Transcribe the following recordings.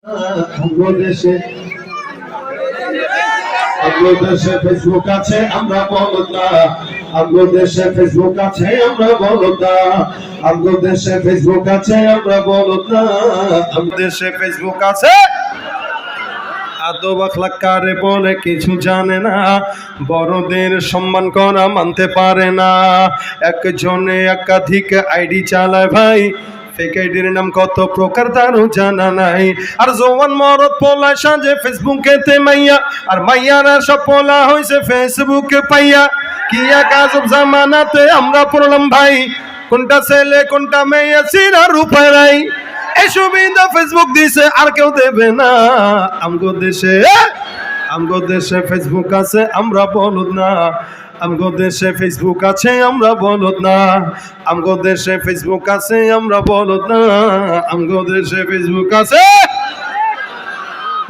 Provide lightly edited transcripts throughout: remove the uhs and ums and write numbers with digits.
দেশে ফেসবুক আছে আমরা বলদ না, আমগো দেশে ফেসবুক আছে আমরা বলদ না, আমগো দেশে ফেসবুক আছে আমরা বলদ না, আমগো দেশে ফেসবুক আছে। আদব আখলাক কারে বলে কিছু জানে না, বড়দের সম্মান করা মানতে পারে না, একজনে একাধিক আইডি চালায় ভাই, ফেক আইডির নাম কত প্রকার তারও জানা নাই। আর জওয়ান মরদ পোলা সাজে ফেসবুকেতে মাইয়া, আর মাইয়ারা সব পোলা হইছে ফেসবুকে পাইয়া। কি এক আজব জামানাতে আমরা পড়লাম ভাই, কোনটা ছেলে কোনটা মেয়ে চিনার উপায় নাই। এই সুবিধা ফেসবুক দিছে আর কেউ দেবে না। আমগো দেশে ফেসবুক আছে আমরা বলদ না, আমগো দেশে ফেসবুক আছে আমরা বলদ না, আমগো দেশে ফেসবুক আছে আমরা বলদ না, আমগো দেশে ফেসবুক আছে।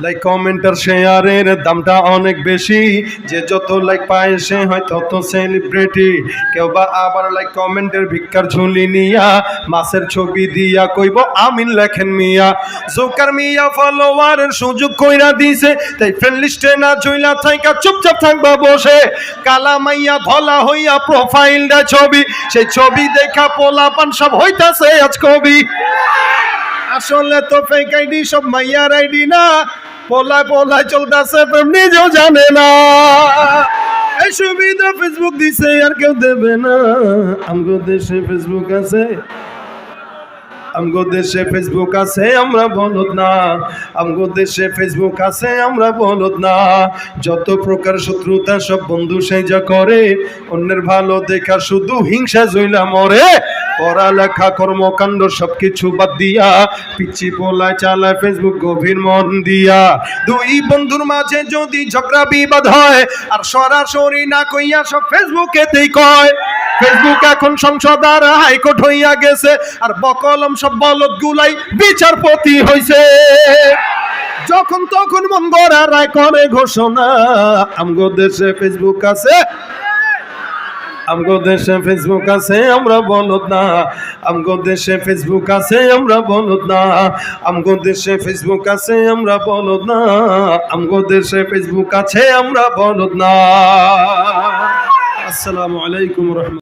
লাইক কমেন্ট আর শেয়ারের দামটা অনেক বেশি, যে যত লাইক পায় সে হয় তত সেলিব্রিটি। কেউ বা আবার লাইক কমেন্টের ভিক্ষার ঝুলি নিয়া, মাছের ছবি দিয়া কইব আমিন লেখেন মিয়া। জোকার মিয়া ফলোয়ারের সুযোগ কইরা দিছে, তাই ফ্রেন্ড লিস্টে না জইলা থাইকা চুপচাপ থাকবা বসে। কালা মাইয়া ধলা হইয়া প্রোফাইলটা ছবি, সেই ছবি দেখা পোলাপান সব হইতাছে আজ কবি। আসলে তো ফেক আইডি সব মাইয়ার আইডি না, পোলায় চলতেছে প্রেম নিজেও জানে না। এই সুবিধা ফেসবুক দিছে আর কেউ দেবে না। আমগো দেশে ফেসবুক আছে, আমগো দেশে ফেসবুক আছে আমরা বলদ না, আমগো দেশে ফেসবুক আছে আমরা বলদ না। যত প্রকার শত্রুতা সব বন্ধু সেজা করে, অন্যের ভালো দেখা শুধু হিংসা জইলা মরে। পড়ালেখা কর্মকাণ্ড সবকিছু বাদ দিয়া, পিচ্ছি পোলায় চালায় ফেসবুক গভীর মন দিয়া। দুই বন্ধুর মাঝে যদি ঝগড়া বিবাদ হয়, আর সরাসরি না কইয়া সব ফেসবুকেতেই কয়। ফেসবুক এখন সংসদ আর হাইকোর্ট হইয়া গেছে, আর বকলম সব বলদ গুলাই বিচারপতি হইছে। যখন তখন মন গড়া রায় করে ঘোষণা। আমগো দেশে ফেসবুক আছে, আমগো দেশে ফেসবুক আছে আমরা বলদ না, আমগো দেশে ফেসবুক আছে আমরা বলদ না, আমগো দেশে ফেসবুক আছে আমরা বলদ না, আমগো দেশে ফেসবুক আছে আমরা বলদ না। আসসালামু আলাইকুম ওয়া রাহমাতুল্লাহ।